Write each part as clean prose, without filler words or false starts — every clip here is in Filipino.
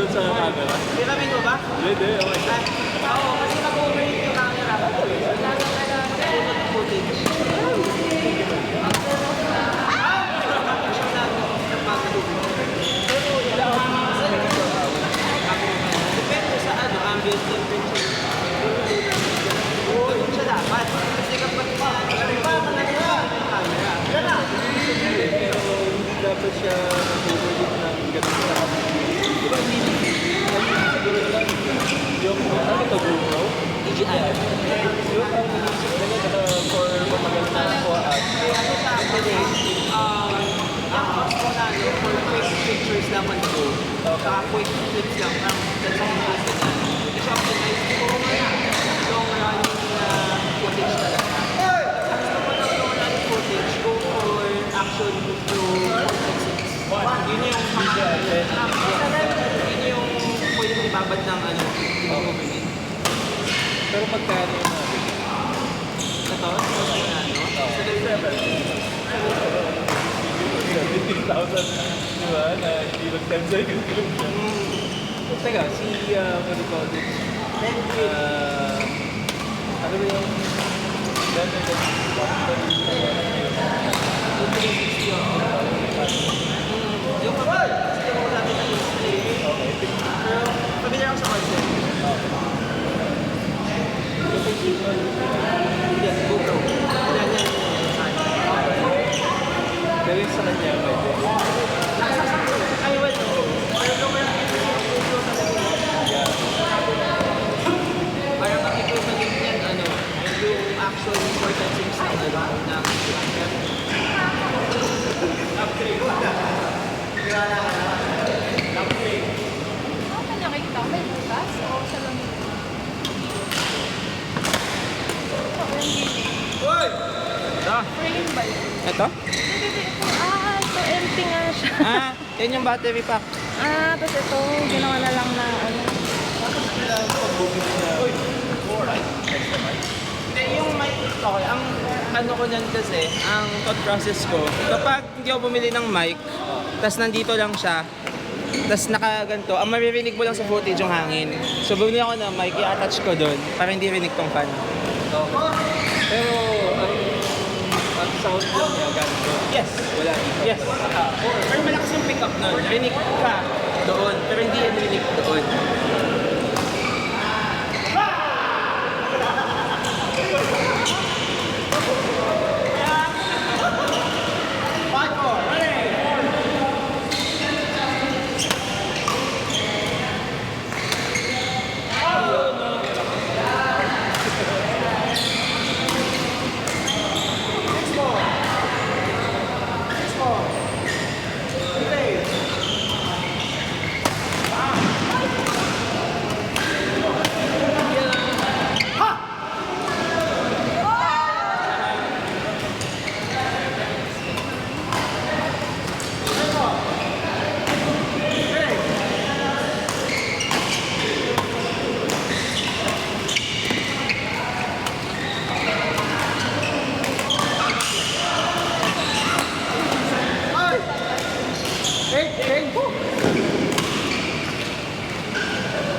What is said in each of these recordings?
doon sa camera. Piramin ko ba? Hindi, okay. Oo, kasi nag-overheat yung camera. Nabunod ng footage. Depende sa ano, ambient temperature. Oo, yun siya dapat. Kasi kapag camera. Pero hindi dapat siya nag-overheat ng ganun sa diba, hindi siguro lang yung ano to GoPro? DJI. Yung ang inisip nila for matagal na ako at Ano sa akin eh, ang cost ko na ano, for quick pictures lang man ko. Saka quick clips lang. That's all I'm asking na. Hindi siya optimize ko yung running footage talaga. Ang gusto ko lang yung running footage, go for action pro yun yung yun yung pwede mo ibabad ng ano, hindi mo bumili. pero magkano yun natin? Ito, cost ko na ano? 17,000, di ba? Na hindi mag-10 seconds lang siya. Teka, si, what do you call this? Ano ba yung Yung kapag, sige mo natin na display. Pero, pabili ako sa concept. Yes, GoPro. Yan. Pero yung sa kanya, pwede. Ay, well, pero kung GoPro talaga. Yeah. Para makikita yan, ano, yung action important things ng ano, ng Ano nakikita ko? May butas o sa lamig? Frame ba yun? Ito? Hindi, ito. Ito empty nga siya. Yan yung battery pack. Tapos ito, ginawa na lang na ano. Hindi, yung mic, okay, ang ano ko niyan kasi, ang thought process ko, kapag hindi ako bumili ng mic, tas nandito lang siya, tas nakaganto, ang maririnig mo lang sa footage yung hangin. So bumili ako ng mic, i-attach ko doon para hindi rinig tong fan. Pero, ang sound lang niya, ganito. Yes! Wala dito. Yes! Pero malakas yung pick up nun, rinig ka doon, pero hindi yung rinig doon.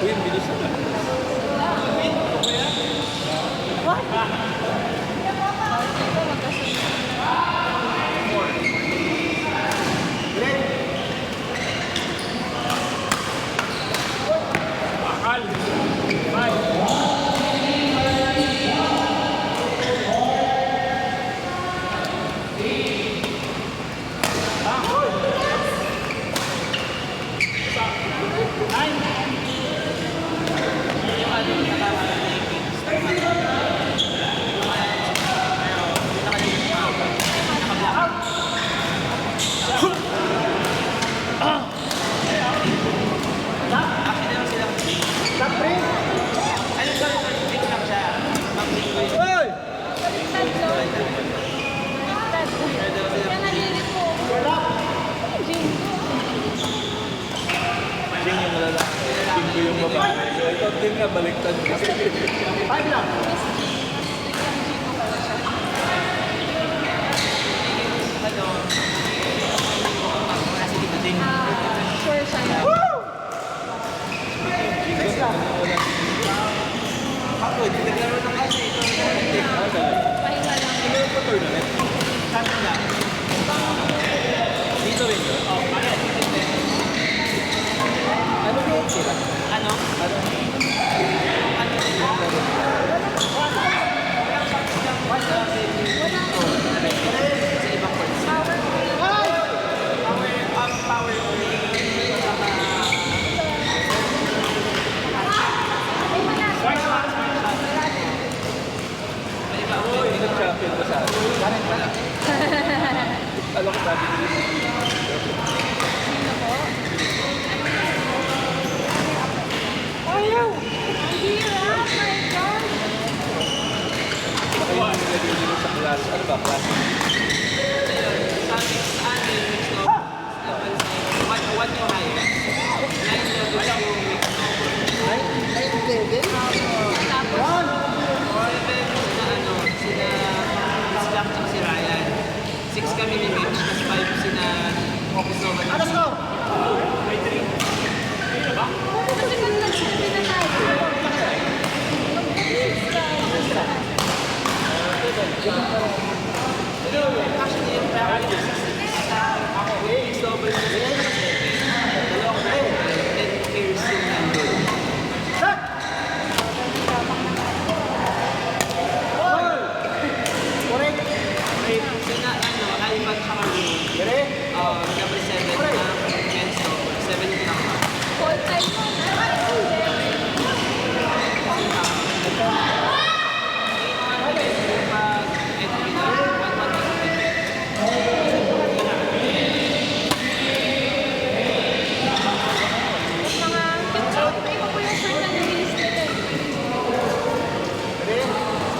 Uy, ang bilis na. Jing yung lalaki. Jing yung babae. So, ito din nga, baliktad kasi. Five lang. Ano? Kasi dito din. Sure siya. wala. Alam ko sabi niyo. Sino po? Ayaw! Ang hirap! My God! Baka yung nilagay nyo sa class. Ano ba? Class? Ayun, sa amin, mixed novels naman what you hire. 9 levels yung mixed novel. Tapos, 7 sila ano, sila Miss Jack at si Ryan. 6 kami ni Mitch, tapos 5 sila Office Nova. kasi ba't nagsabi na tayo? Actually, yung practice sa Office Nova na sila 7. Dalawa ko and here's yung nandun. Sina ano, Ivan tsaka Roon. Number 7 na men's novel. 7 yung pinaka. Full time mo na. Mga picture, may iba po yung shirt na nililis nila.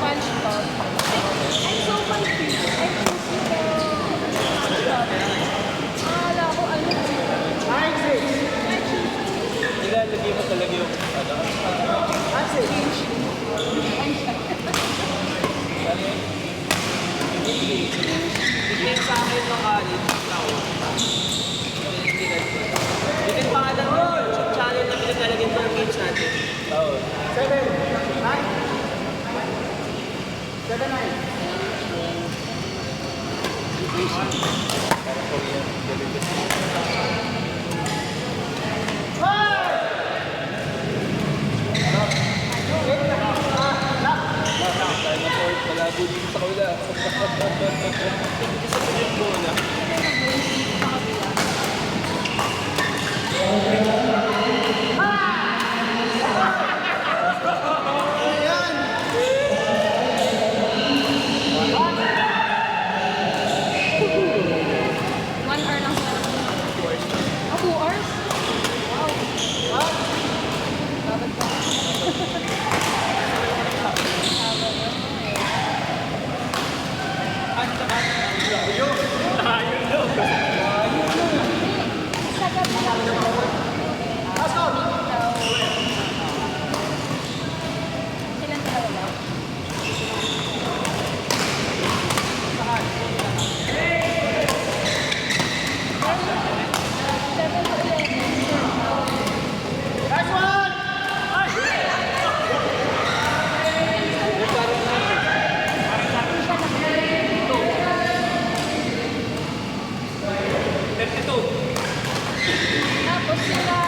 SpongeBob. I'm so confused. I'm so SpongeBob. Akala ko ano. Nilalagay mo talaga yung ano? Bigyan sa akin ng college, ikaw. Bigyan pangalan ng YouTube channel na pinagalagin ng page natin. Oo. Parang Korean delicacy. Dinosaur, malabo dito sa kaula. Gusto ko yung bola. One hour lang sila. Oh, 2 hours? Wow. Babad pa. Sagad na lang. Silang dalawa lang? Seven to 11. Tapos sila,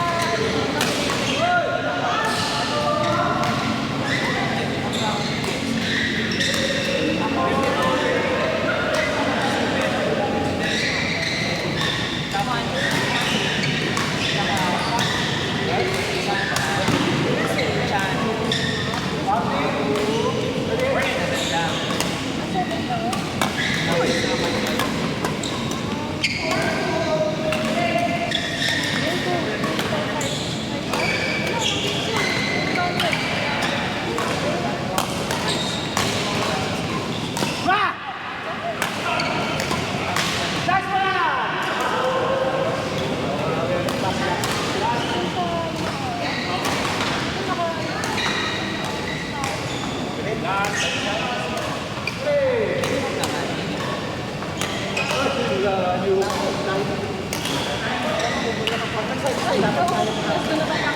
gusto na